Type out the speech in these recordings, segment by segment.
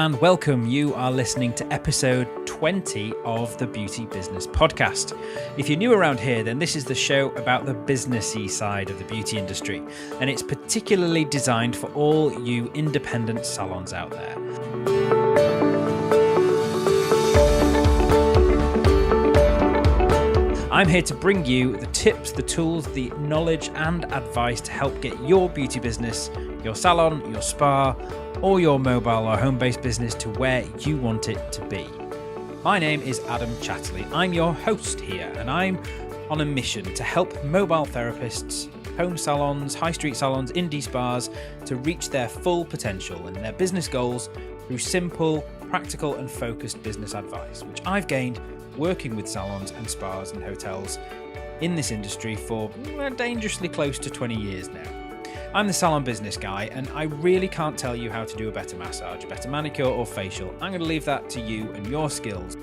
and welcome. You are listening to episode 20 of the Beauty Business Podcast. If you're new around here, then this is the show about the businessy side of the beauty industry, and it's particularly designed for all you independent salons out there. I'm here to bring you the tips, the tools, the knowledge and advice to help get your beauty business, your salon, your spa, or your mobile or home-based business to where you want it to be. My name is Adam Chatterley. I'm your host here, and I'm on a mission to help mobile therapists, home salons, high street salons, indie spas to reach their full potential and their business goals through simple, practical and focused business advice, which I've gained working with salons and spas and hotels in this industry for dangerously close to 20 years now. I'm the salon business guy, and I really can't tell you how to do a better massage, a better manicure or facial. I'm going to leave that to you and your skills.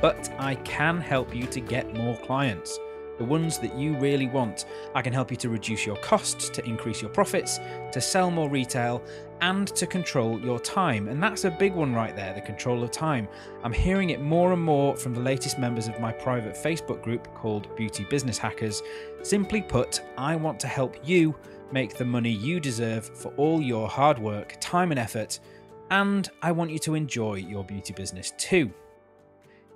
But I can help you to get more clients, the ones that you really want. I can help you to reduce your costs, to increase your profits, to sell more retail, and to control your time. And that's a big one right there, the control of time. I'm hearing it more and more from the latest members of my private Facebook group called Beauty Business Hackers. Simply put, I want to help you make the money you deserve for all your hard work, time and effort, and I want you to enjoy your beauty business too.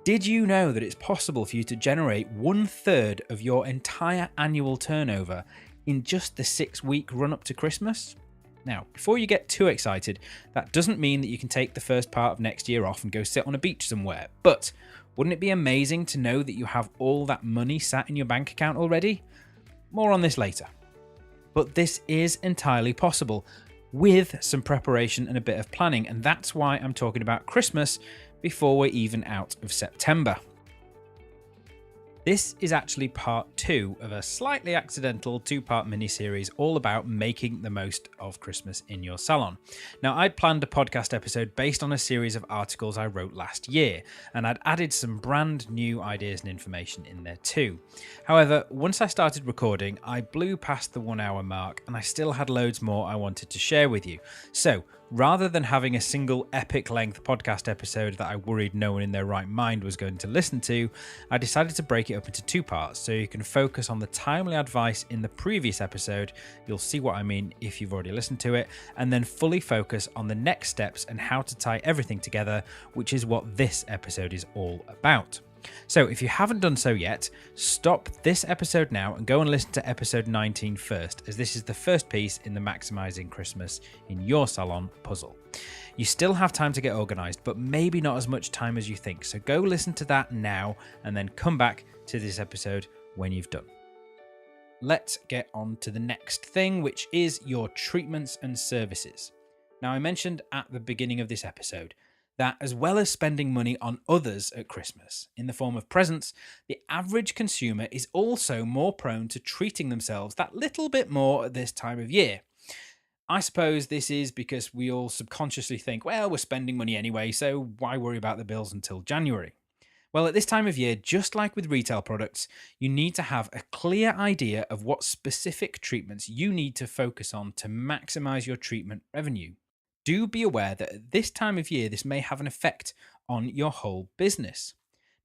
Did you know that it's possible for you to generate 1/3 of your entire annual turnover in just the 6-week run up to Christmas? Now, before you get too excited, that doesn't mean that you can take the first part of next year off and go sit on a beach somewhere, but wouldn't it be amazing to know that you have all that money sat in your bank account already? More on this later. But this is entirely possible with some preparation and a bit of planning, and that's why I'm talking about Christmas before we're even out of September. This is actually part 2 of a slightly accidental 2-part mini-series all about making the most of Christmas in your salon. Now, I'd planned a podcast episode based on a series of articles I wrote last year, and I'd added some brand new ideas and information in there too. However, once I started recording, I blew past the 1-hour mark, and I still had loads more I wanted to share with you. So, rather than having a single epic length podcast episode that I worried no one in their right mind was going to listen to, I decided to break it up into 2 parts so you can focus on the timely advice in the previous episode. You'll see what I mean if you've already listened to it, and then fully focus on the next steps and how to tie everything together, which is what this episode is all about. So if you haven't done so yet, stop this episode now and go and listen to episode 19 first, as this is the first piece in the Maximising Christmas in Your Salon puzzle. You still have time to get organised, but maybe not as much time as you think, so go listen to that now and then come back to this episode when you've done. Let's get on to the next thing, which is your treatments and services. Now, I mentioned at the beginning of this episode that as well as spending money on others at Christmas in the form of presents, the average consumer is also more prone to treating themselves that little bit more at this time of year. I suppose this is because we all subconsciously think, well, we're spending money anyway, so why worry about the bills until January? Well, at this time of year, just like with retail products, you need to have a clear idea of what specific treatments you need to focus on to maximize your treatment revenue. Do be aware that at this time of year, this may have an effect on your whole business.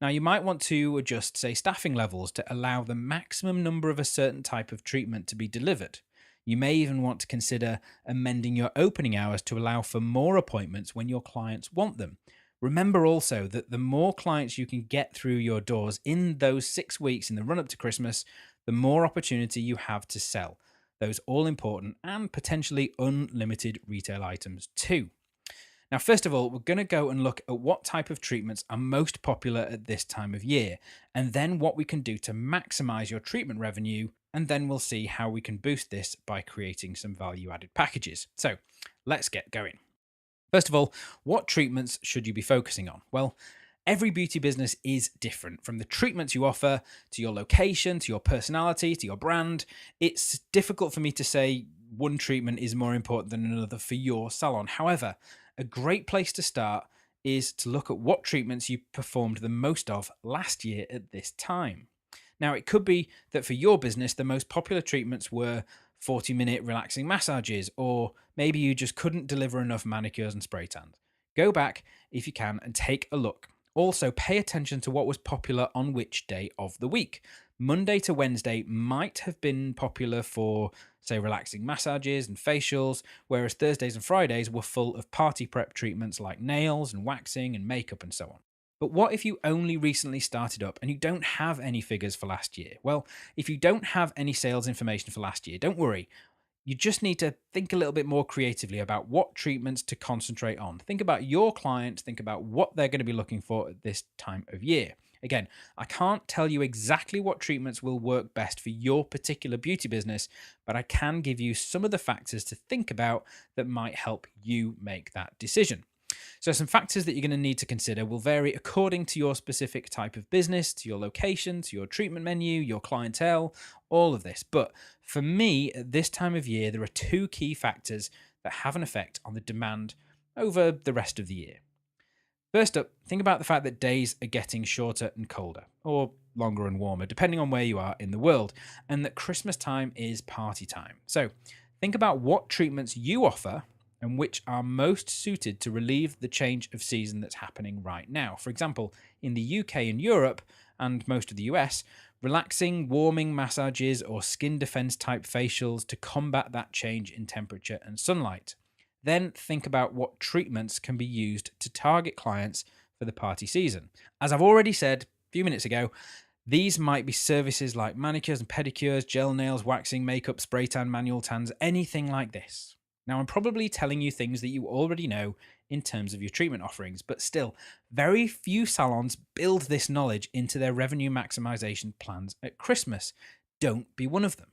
Now, you might want to adjust, say, staffing levels to allow the maximum number of a certain type of treatment to be delivered. You may even want to consider amending your opening hours to allow for more appointments when your clients want them. Remember also that the more clients you can get through your doors in those 6 weeks in the run-up to Christmas, the more opportunity you have to sell those all-important and potentially unlimited retail items too. Now, first of all, we're going to go and look at what type of treatments are most popular at this time of year, and then what we can do to maximize your treatment revenue, and then we'll see how we can boost this by creating some value-added packages. So let's get going. First of all, what treatments should you be focusing on? Well, every beauty business is different, from the treatments you offer, to your location, to your personality, to your brand. It's difficult for me to say one treatment is more important than another for your salon. However, a great place to start is to look at what treatments you performed the most of last year at this time. Now, it could be that for your business, the most popular treatments were 40-minute relaxing massages, or maybe you just couldn't deliver enough manicures and spray tans. Go back if you can and take a look. Also, pay attention to what was popular on which day of the week. Monday to Wednesday might have been popular for, say, relaxing massages and facials, whereas Thursdays and Fridays were full of party prep treatments like nails and waxing and makeup and so on. But what if you only recently started up and you don't have any figures for last year? Well, if you don't have any sales information for last year, don't worry. You just need to think a little bit more creatively about what treatments to concentrate on. Think about your clients, think about what they're going to be looking for at this time of year. Again, I can't tell you exactly what treatments will work best for your particular beauty business, but I can give you some of the factors to think about that might help you make that decision. So, some factors that you're going to need to consider will vary according to your specific type of business, to your location, to your treatment menu, your clientele, all of this. But for me, at this time of year, there are two key factors that have an effect on the demand over the rest of the year. First up, think about the fact that days are getting shorter and colder, or longer and warmer, depending on where you are in the world, and that Christmas time is party time. So, think about what treatments you offer and which are most suited to relieve the change of season that's happening right now. For example, in the UK and Europe, and most of the US, relaxing, warming massages or skin defense type facials to combat that change in temperature and sunlight. Then think about what treatments can be used to target clients for the party season. As I've already said a few minutes ago, these might be services like manicures and pedicures, gel nails, waxing, makeup, spray tan, manual tans, anything like this. Now, I'm probably telling you things that you already know in terms of your treatment offerings, but still, very few salons build this knowledge into their revenue maximization plans at Christmas. Don't be one of them.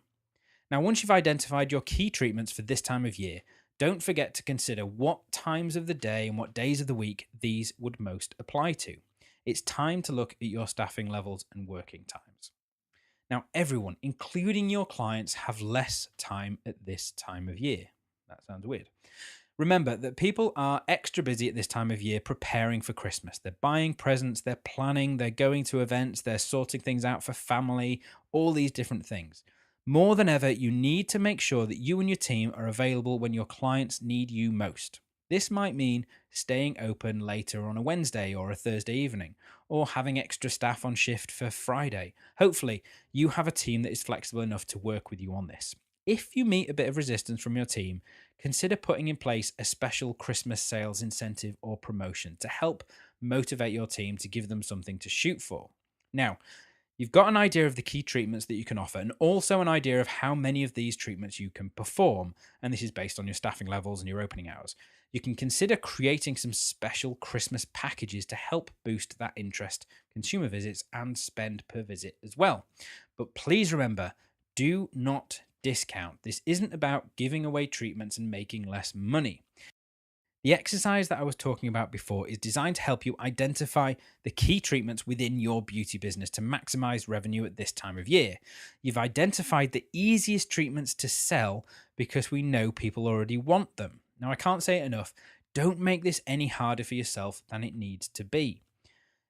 Now, once you've identified your key treatments for this time of year, don't forget to consider what times of the day and what days of the week these would most apply to. It's time to look at your staffing levels and working times. Now, everyone, including your clients, have less time at this time of year. That sounds weird. Remember that people are extra busy at this time of year preparing for Christmas. They're buying presents, they're planning, they're going to events, they're sorting things out for family, all these different things. More than ever, you need to make sure that you and your team are available when your clients need you most. This might mean staying open later on a Wednesday or a Thursday evening, or having extra staff on shift for Friday. Hopefully, you have a team that is flexible enough to work with you on this. If you meet a bit of resistance from your team, consider putting in place a special Christmas sales incentive or promotion to help motivate your team to give them something to shoot for. Now, you've got an idea of the key treatments that you can offer and also an idea of how many of these treatments you can perform, and this is based on your staffing levels and your opening hours. You can consider creating some special Christmas packages to help boost that interest, consumer visits, and spend per visit as well. But please remember, do not discount. This isn't about giving away treatments and making less money. The exercise that I was talking about before is designed to help you identify the key treatments within your beauty business to maximize revenue at this time of year. You've identified the easiest treatments to sell because we know people already want them. Now, I can't say it enough. Don't make this any harder for yourself than it needs to be.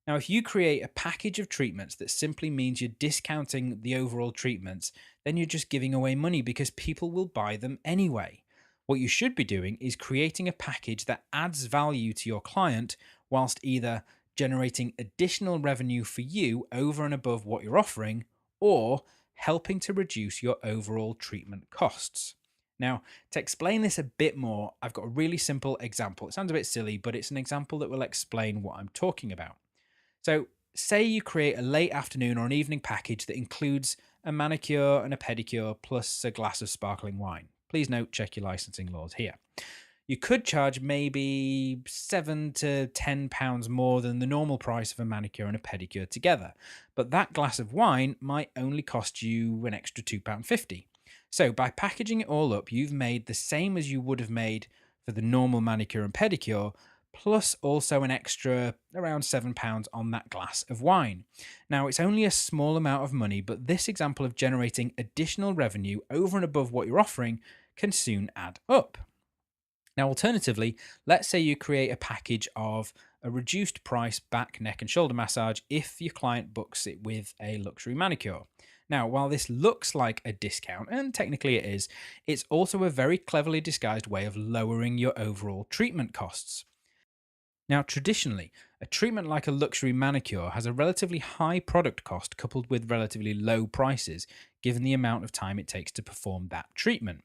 Now, if you create a package of treatments that simply means you're discounting the overall treatments, then you're just giving away money because people will buy them anyway. What you should be doing is creating a package that adds value to your client whilst either generating additional revenue for you over and above what you're offering or helping to reduce your overall treatment costs. Now, to explain this a bit more, I've got a really simple example. It sounds a bit silly, but it's an example that will explain what I'm talking about. So, say you create a late afternoon or an evening package that includes a manicure and a pedicure plus a glass of sparkling wine. Please note, check your licensing laws here. You could charge maybe £7 to £10 more than the normal price of a manicure and a pedicure together, but that glass of wine might only cost you an extra £2.50. So by packaging it all up, you've made the same as you would have made for the normal manicure and pedicure, plus also an extra around £7 on that glass of wine. Now, it's only a small amount of money, but this example of generating additional revenue over and above what you're offering can soon add up. Now, alternatively, let's say you create a package of a reduced price back, neck and shoulder massage if your client books it with a luxury manicure. Now, while this looks like a discount, and technically it is, it's also a very cleverly disguised way of lowering your overall treatment costs. Now, traditionally, a treatment like a luxury manicure has a relatively high product cost coupled with relatively low prices, given the amount of time it takes to perform that treatment.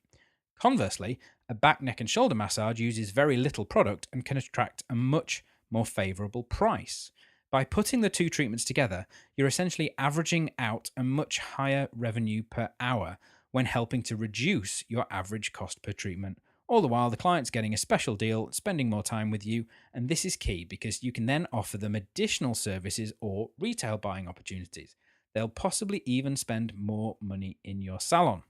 Conversely, a back, neck, and shoulder massage uses very little product and can attract a much more favourable price. By putting the two treatments together, you're essentially averaging out a much higher revenue per hour when helping to reduce your average cost per treatment. All the while, the client's getting a special deal, spending more time with you, and this is key because you can then offer them additional services or retail buying opportunities. They'll possibly even spend more money in your salon.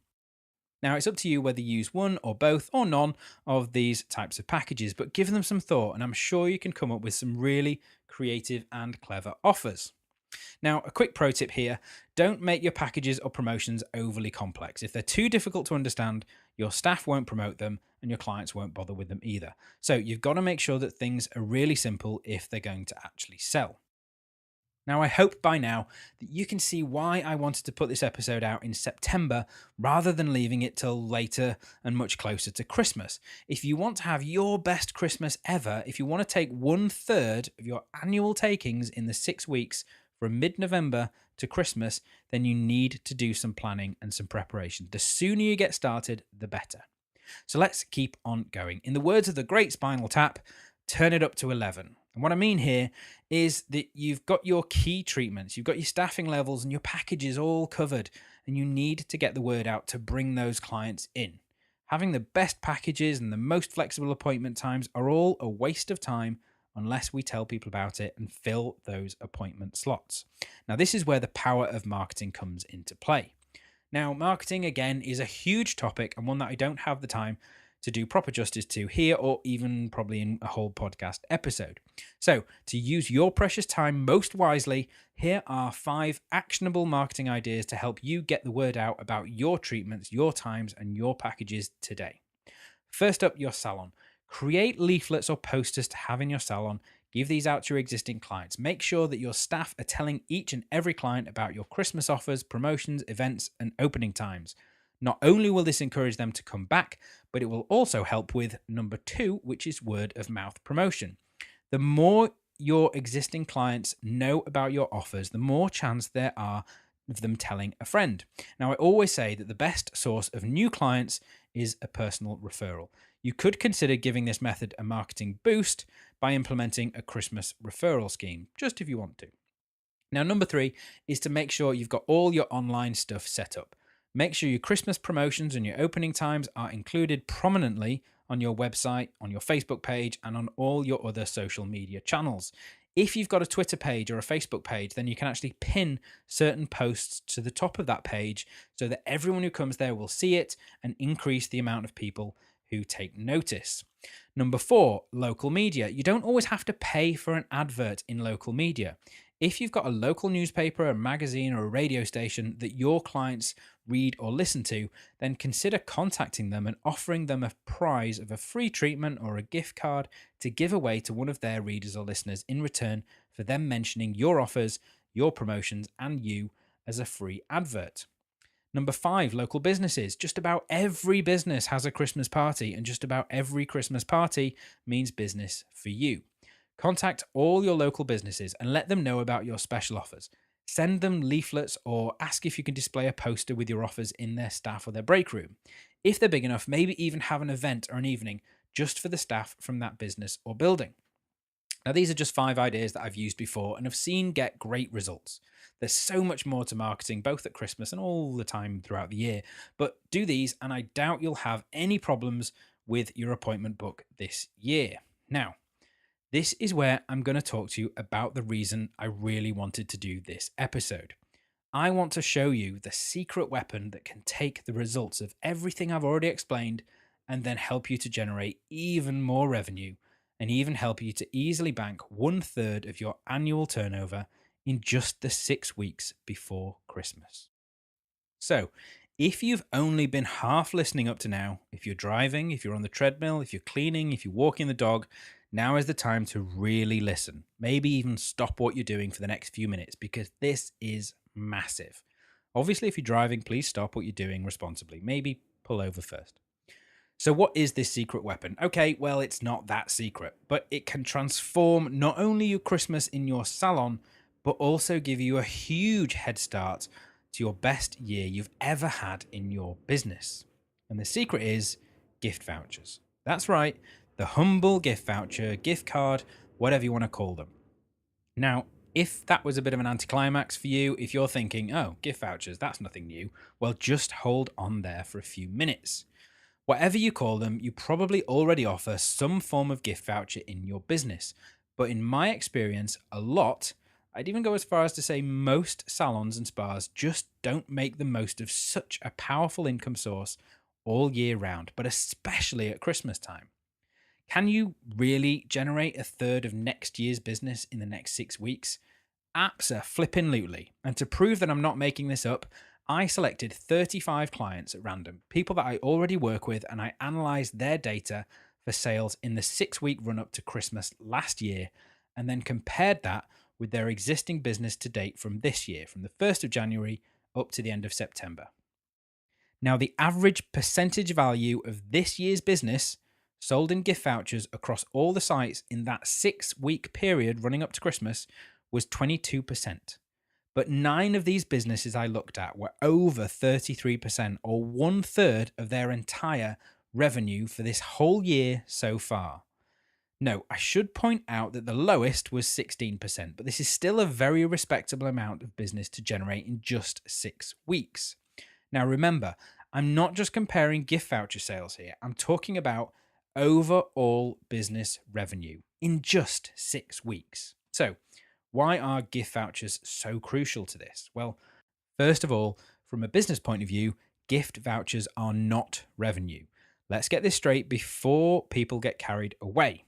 Now, it's up to you whether you use one or both or none of these types of packages, but give them some thought, and I'm sure you can come up with some really creative and clever offers. Now, a quick pro tip here: don't make your packages or promotions overly complex. If they're too difficult to understand, your staff won't promote them and your clients won't bother with them either. So, you've got to make sure that things are really simple if they're going to actually sell. Now, I hope by now that you can see why I wanted to put this episode out in September rather than leaving it till later and much closer to Christmas. If you want to have your best Christmas ever, if you want to take 1/3 of your annual takings in the 6 weeks from mid-November to Christmas, then you need to do some planning and some preparation. The sooner you get started, the better. So let's keep on going. In the words of the great Spinal Tap, turn it up to 11. And what I mean here is that you've got your key treatments, you've got your staffing levels and your packages all covered, and you need to get the word out to bring those clients in. Having the best packages and the most flexible appointment times are all a waste of time unless we tell people about it and fill those appointment slots. Now, this is where the power of marketing comes into play. Now, marketing, again, is a huge topic and one that I don't have the time to do proper justice to here or even probably in a whole podcast episode. So, to use your precious time most wisely, here are 5 actionable marketing ideas to help you get the word out about your treatments, your times, and your packages today. First up, your salon. Create leaflets or posters to have in your salon. Give these out to your existing clients. Make sure that your staff are telling each and every client about your Christmas offers, promotions, events, and opening times. Not only will this encourage them to come back, but it will also help with number 2, which is word of mouth promotion. The more your existing clients know about your offers, the more chance there are of them telling a friend. Now, I always say that the best source of new clients is a personal referral. You could consider giving this method a marketing boost by implementing a Christmas referral scheme, just if you want to. Now, number 3 is to make sure you've got all your online stuff set up. Make sure your Christmas promotions and your opening times are included prominently on your website, on your Facebook page, and on all your other social media channels. If you've got a Twitter page or a Facebook page, then you can actually pin certain posts to the top of that page so that everyone who comes there will see it and increase the amount of people who take notice. Number 4, local media. You don't always have to pay for an advert in local media. If you've got a local newspaper, a magazine, or a radio station that your clients read or listen to, then consider contacting them and offering them a prize of a free treatment or a gift card to give away to one of their readers or listeners in return for them mentioning your offers, your promotions, and you as a free advert. Number 5, local businesses. Just about every business has a Christmas party, and just about every Christmas party means business for you. Contact all your local businesses and let them know about your special offers. Send them leaflets or ask if you can display a poster with your offers in their staff or their break room. If they're big enough, maybe even have an event or an evening just for the staff from that business or building. Now, these are just 5 ideas that I've used before and have seen get great results. There's so much more to marketing, both at Christmas and all the time throughout the year. But do these, and I doubt you'll have any problems with your appointment book this year. Now, this is where I'm going to talk to you about the reason I really wanted to do this episode. I want to show you the secret weapon that can take the results of everything I've already explained and then help you to generate even more revenue and even help you to easily bank 1/3 of your annual turnover in just the 6 weeks before Christmas. So, if you've only been half listening up to now, if you're driving, if you're on the treadmill, if you're cleaning, if you're walking the dog, now is the time to really listen. Maybe even stop what you're doing for the next few minutes because this is massive. Obviously, if you're driving, please stop what you're doing responsibly. Maybe pull over first. So, what is this secret weapon? Okay, well, it's not that secret, but it can transform not only your Christmas in your salon, but also give you a huge head start to your best year you've ever had in your business. And the secret is gift vouchers. That's right, the humble gift voucher, gift card, whatever you want to call them. Now, if that was a bit of an anticlimax for you, if you're thinking, oh, gift vouchers, that's nothing new, well, just hold on there for a few minutes. Whatever you call them, you probably already offer some form of gift voucher in your business. But in my experience, a lot, I'd even go as far as to say most salons and spas just don't make the most of such a powerful income source all year round, but especially at Christmas time. Can you really generate a third of next year's business in the next 6 weeks? Abso-flippin-lutely. And to prove that I'm not making this up, I selected 35 clients at random, people that I already work with, and I analyzed their data for sales in the 6-week run up to Christmas last year, and then compared that with their existing business to date from this year, from the 1st of January up to the end of September. Now, the average percentage value of this year's business sold in gift vouchers across all the sites in that 6-week period running up to Christmas was 22%. But 9 of these businesses I looked at were over 33%, or 1/3 of their entire revenue for this whole year so far. No, I should point out that the lowest was 16%, but this is still a very respectable amount of business to generate in just 6 weeks. Now remember, I'm not just comparing gift voucher sales here, I'm talking about overall business revenue in just 6 weeks. So, why are gift vouchers so crucial to this? Well, first of all, from a business point of view, gift vouchers are not revenue. Let's get this straight before people get carried away.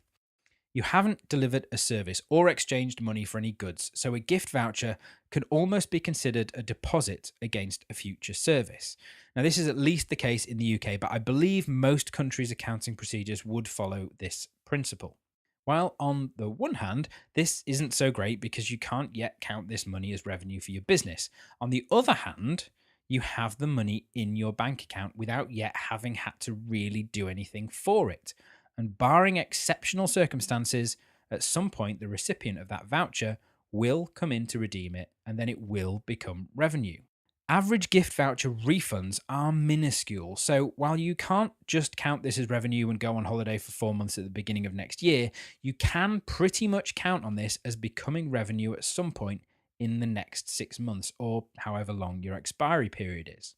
You haven't delivered a service or exchanged money for any goods, so a gift voucher can almost be considered a deposit against a future service. Now, this is at least the case in the UK, but I believe most countries' accounting procedures would follow this principle. While on the one hand, this isn't so great because you can't yet count this money as revenue for your business. On the other hand, you have the money in your bank account without yet having had to really do anything for it. And barring exceptional circumstances, at some point the recipient of that voucher will come in to redeem it, and then it will become revenue. Average gift voucher refunds are minuscule, so while you can't just count this as revenue and go on holiday for 4 months at the beginning of next year, you can pretty much count on this as becoming revenue at some point in the next 6 months, or however long your expiry period is.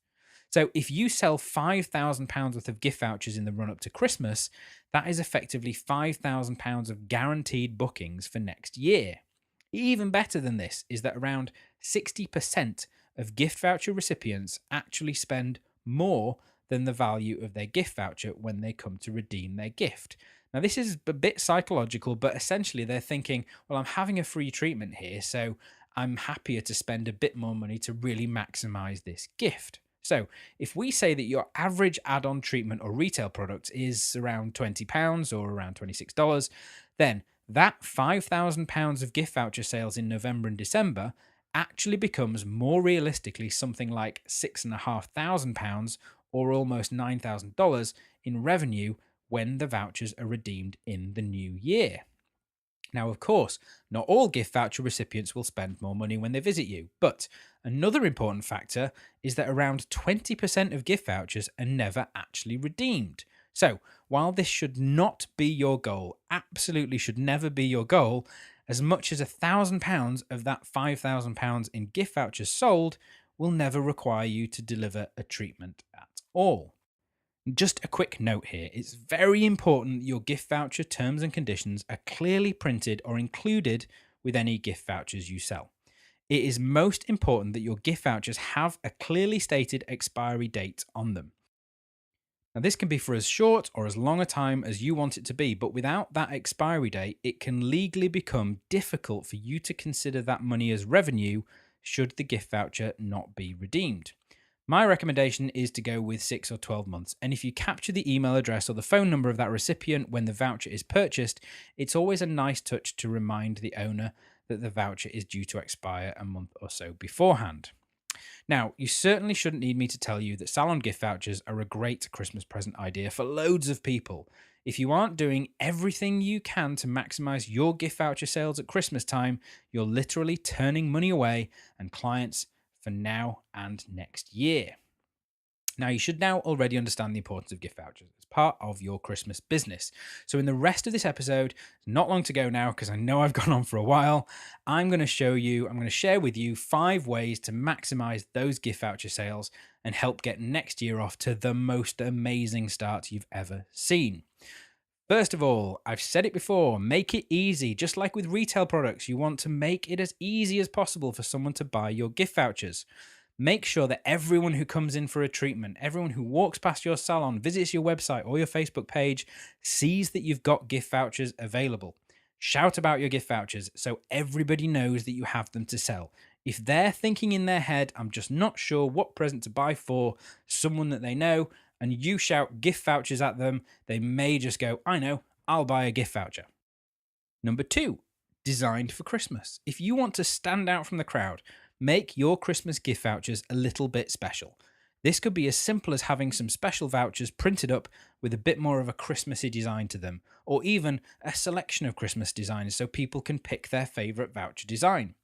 So if you sell £5,000 worth of gift vouchers in the run up to Christmas, that is effectively £5,000 of guaranteed bookings for next year. Even better than this is that around 60% of gift voucher recipients actually spend more than the value of their gift voucher when they come to redeem their gift. Now, this is a bit psychological, but essentially they're thinking, well, I'm having a free treatment here, so I'm happier to spend a bit more money to really maximize this gift. So if we say that your average add-on treatment or retail product is around £20 or around $26, then that £5,000 of gift voucher sales in November and December actually becomes more realistically something like £6,500 or almost $9,000 in revenue when the vouchers are redeemed in the new year. Now, of course, not all gift voucher recipients will spend more money when they visit you, but another important factor is that around 20% of gift vouchers are never actually redeemed. So, while this should not be your goal, absolutely should never be your goal, as much as £1,000 of that £5,000 in gift vouchers sold will never require you to deliver a treatment at all. Just a quick note here, it's very important that your gift voucher terms and conditions are clearly printed or included with any gift vouchers you sell. It is most important that your gift vouchers have a clearly stated expiry date on them. Now, this can be for as short or as long a time as you want it to be, but without that expiry date, it can legally become difficult for you to consider that money as revenue should the gift voucher not be redeemed. My recommendation is to go with 6 or 12 months. And if you capture the email address or the phone number of that recipient when the voucher is purchased, it's always a nice touch to remind the owner that the voucher is due to expire a month or so beforehand. Now, you certainly shouldn't need me to tell you that Salon gift vouchers are a great Christmas present idea for loads of people. If you aren't doing everything you can to maximize your gift voucher sales at Christmas time, you're literally turning money away and clients for now and next year. Now, you should now already understand the importance of gift vouchers as part of your Christmas business. So, in the rest of this episode, not long to go now because I know I've gone on for a while, I'm going to share with you 5 ways to maximize those gift voucher sales and help get next year off to the most amazing start you've ever seen. First of all, I've said it before, make it easy. Just like with retail products, you want to make it as easy as possible for someone to buy your gift vouchers. Make sure that everyone who comes in for a treatment, everyone who walks past your salon, visits your website or your Facebook page, sees that you've got gift vouchers available. Shout about your gift vouchers so everybody knows that you have them to sell. If they're thinking in their head, I'm just not sure what present to buy for someone that they know, and you shout gift vouchers at them, they may just go, I know, I'll buy a gift voucher. Number 2, designed for Christmas. If you want to stand out from the crowd, make your Christmas gift vouchers a little bit special. This could be as simple as having some special vouchers printed up with a bit more of a Christmassy design to them, or even a selection of Christmas designs so people can pick their favourite voucher design.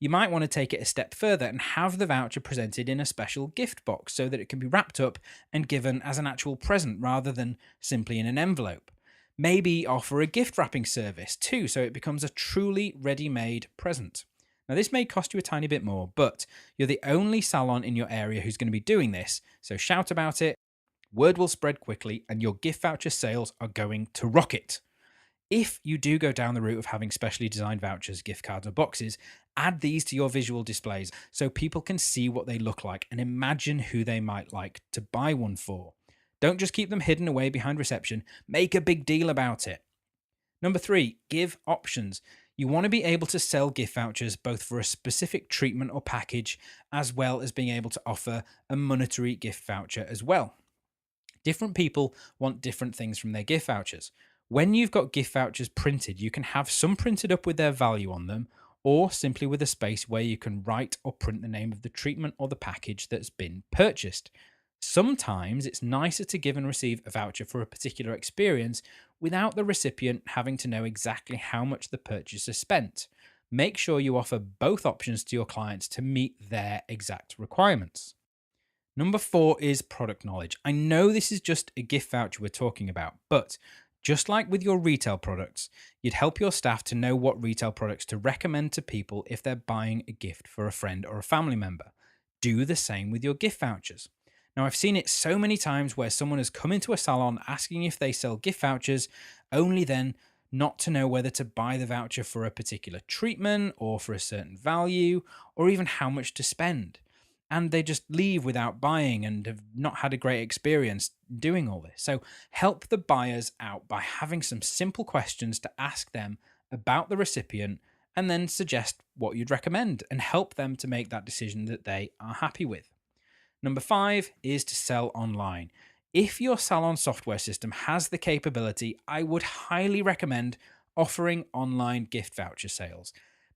You might want to take it a step further and have the voucher presented in a special gift box so that it can be wrapped up and given as an actual present rather than simply in an envelope. Maybe offer a gift wrapping service too, so it becomes a truly ready-made present. Now, this may cost you a tiny bit more, but you're the only salon in your area who's going to be doing this, so shout about it, word will spread quickly, and your gift voucher sales are going to rocket. If you do go down the route of having specially designed vouchers, gift cards, or boxes, add these to your visual displays so people can see what they look like and imagine who they might like to buy one for. Don't just keep them hidden away behind reception, make a big deal about it. Number 3, give options. You want to be able to sell gift vouchers both for a specific treatment or package, as well as being able to offer a monetary gift voucher as well. Different people want different things from their gift vouchers. When you've got gift vouchers printed, you can have some printed up with their value on them, or simply with a space where you can write or print the name of the treatment or the package that's been purchased. Sometimes it's nicer to give and receive a voucher for a particular experience without the recipient having to know exactly how much the purchaser spent. Make sure you offer both options to your clients to meet their exact requirements. Number 4 is product knowledge. I know this is just a gift voucher we're talking about, but just like with your retail products, you'd help your staff to know what retail products to recommend to people if they're buying a gift for a friend or a family member. Do the same with your gift vouchers. Now, I've seen it so many times where someone has come into a salon asking if they sell gift vouchers, only then not to know whether to buy the voucher for a particular treatment or for a certain value, or even how much to spend. And they just leave without buying and have not had a great experience doing all this. So help the buyers out by having some simple questions to ask them about the recipient and then suggest what you'd recommend and help them to make that decision that they are happy with. Number 5 is to sell online. If your salon software system has the capability, I would highly recommend offering online gift voucher sales.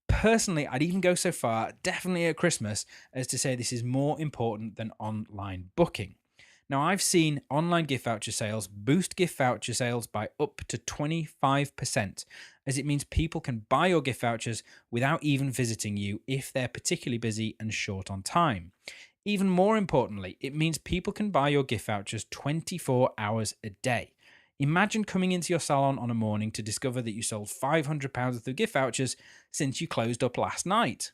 Personally, I'd even go so far, definitely at Christmas, as to say this is more important than online booking. Now, I've seen online gift voucher sales boost gift voucher sales by up to 25%, as it means people can buy your gift vouchers without even visiting you if they're particularly busy and short on time. Even more importantly, it means people can buy your gift vouchers 24 hours a day. Imagine coming into your salon on a morning to discover that you sold £500 worth of gift vouchers since you closed up last night.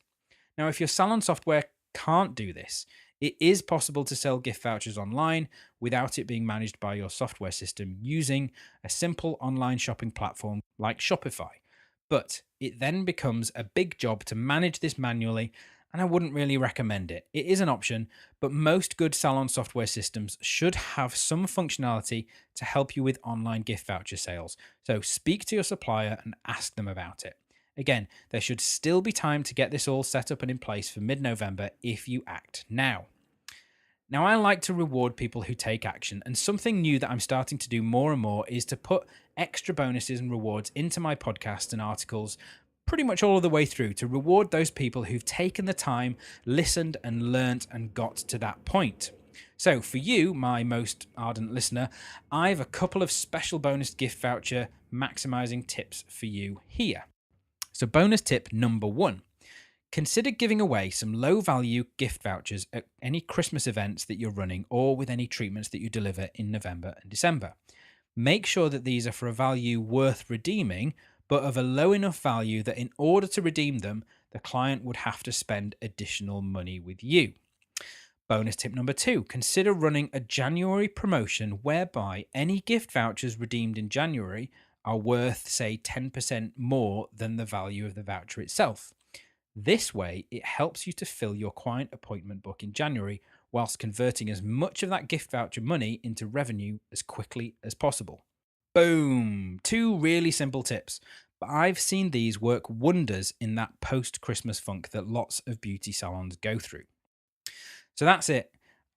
Now, if your salon software can't do this, it is possible to sell gift vouchers online without it being managed by your software system using a simple online shopping platform like Shopify. But it then becomes a big job to manage this manually, and I wouldn't really recommend it. It is an option, but most good salon software systems should have some functionality to help you with online gift voucher sales. So speak to your supplier and ask them about it. Again, there should still be time to get this all set up and in place for mid-November if you act now. Now, I like to reward people who take action, and something new that I'm starting to do more and more is to put extra bonuses and rewards into my podcasts and articles pretty much all of the way through to reward those people who've taken the time, listened and learnt and got to that point. So for you, my most ardent listener, I have a couple of special bonus gift voucher maximizing tips for you here. So bonus tip number 1. Consider giving away some low-value gift vouchers at any Christmas events that you're running or with any treatments that you deliver in November and December. Make sure that these are for a value worth redeeming, but of a low enough value that in order to redeem them, the client would have to spend additional money with you. Bonus tip number 2, consider running a January promotion whereby any gift vouchers redeemed in January are worth, say, 10% more than the value of the voucher itself. This way, it helps you to fill your client appointment book in January whilst converting as much of that gift voucher money into revenue as quickly as possible. Boom! 2 really simple tips, but I've seen these work wonders in that post-Christmas funk that lots of beauty salons go through. So that's it.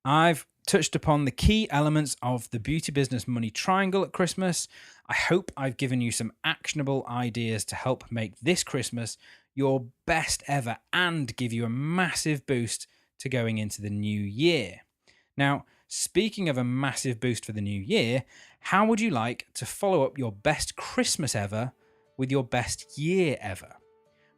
I've touched upon the key elements of the beauty business money triangle at Christmas. I hope I've given you some actionable ideas to help make this Christmas your best ever and give you a massive boost to going into the new year. Now, speaking of a massive boost for the new year, how would you like to follow up your best Christmas ever with your best year ever?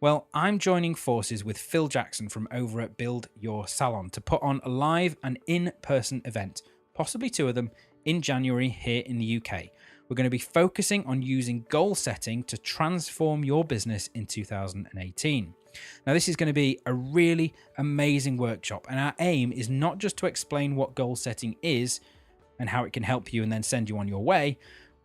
Well, I'm joining forces with Phil Jackson from over at Build Your Salon to put on a live and in-person event, possibly 2 of them, in January here in the UK. We're going to be focusing on using goal setting to transform your business in 2018. Now, this is going to be a really amazing workshop, and our aim is not just to explain what goal setting is and how it can help you and then send you on your way.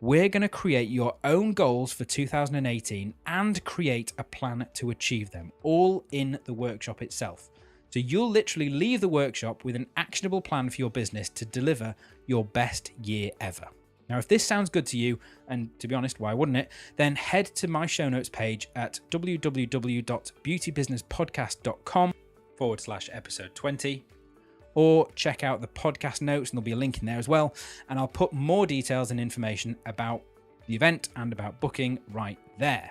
We're going to create your own goals for 2018 and create a plan to achieve them, all in the workshop itself. So you'll literally leave the workshop with an actionable plan for your business to deliver your best year ever. Now, if this sounds good to you, and to be honest, why wouldn't it, then head to my show notes page at www.beautybusinesspodcast.com/episode 20, or check out the podcast notes and there'll be a link in there as well. And I'll put more details and information about the event and about booking right there.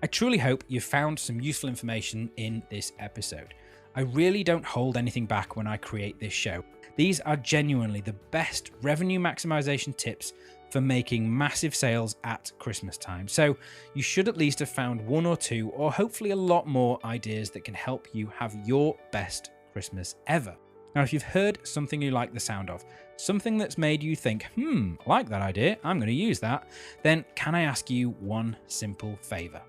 I truly hope you've found some useful information in this episode. I really don't hold anything back when I create this show. These are genuinely the best revenue maximization tips for making massive sales at Christmas time. So you should at least have found 1 or 2, or hopefully a lot more ideas that can help you have your best Christmas ever. Now, if you've heard something you like the sound of, something that's made you think, I like that idea, I'm going to use that, then can I ask you one simple favor?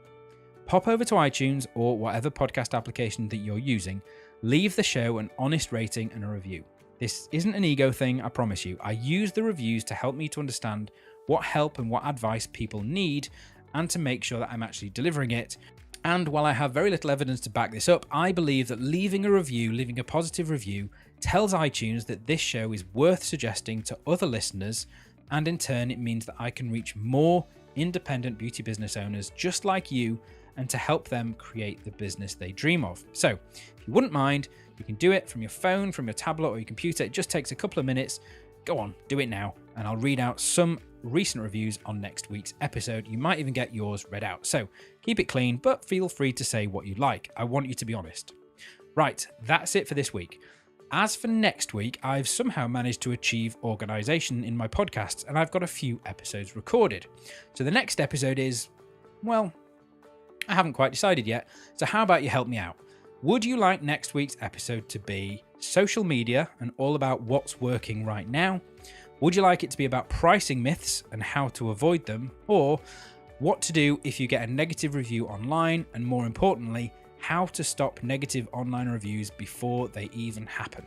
Pop over to iTunes or whatever podcast application that you're using, leave the show an honest rating and a review. This isn't an ego thing, I promise you. I use the reviews to help me to understand what help and what advice people need and to make sure that I'm actually delivering it. And while I have very little evidence to back this up, I believe that leaving a positive review, tells iTunes that this show is worth suggesting to other listeners, and in turn it means that I can reach more independent beauty business owners just like you and to help them create the business they dream of. So if you wouldn't mind, you can do it from your phone, from your tablet or your computer. It just takes a couple of minutes. Go on, do it now, and I'll read out some recent reviews on next week's episode. You might even get yours read out. So keep it clean, but feel free to say what you like. I want you to be honest. Right, that's it for this week. As for next week, I've somehow managed to achieve organization in my podcasts, and I've got a few episodes recorded. So the next episode is, well, I haven't quite decided yet. So how about you help me out? Would you like next week's episode to be social media and all about what's working right now? Would you like it to be about pricing myths and how to avoid them? Or what to do if you get a negative review online, and more importantly, how to stop negative online reviews before they even happen?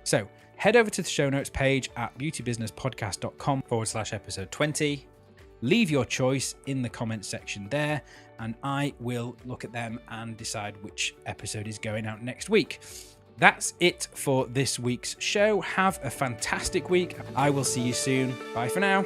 So head over to the show notes page at beautybusinesspodcast.com/episode 20. Leave your choice in the comments section there, and I will look at them and decide which episode is going out next week. That's it for this week's show. Have a fantastic week. I will see you soon. Bye for now.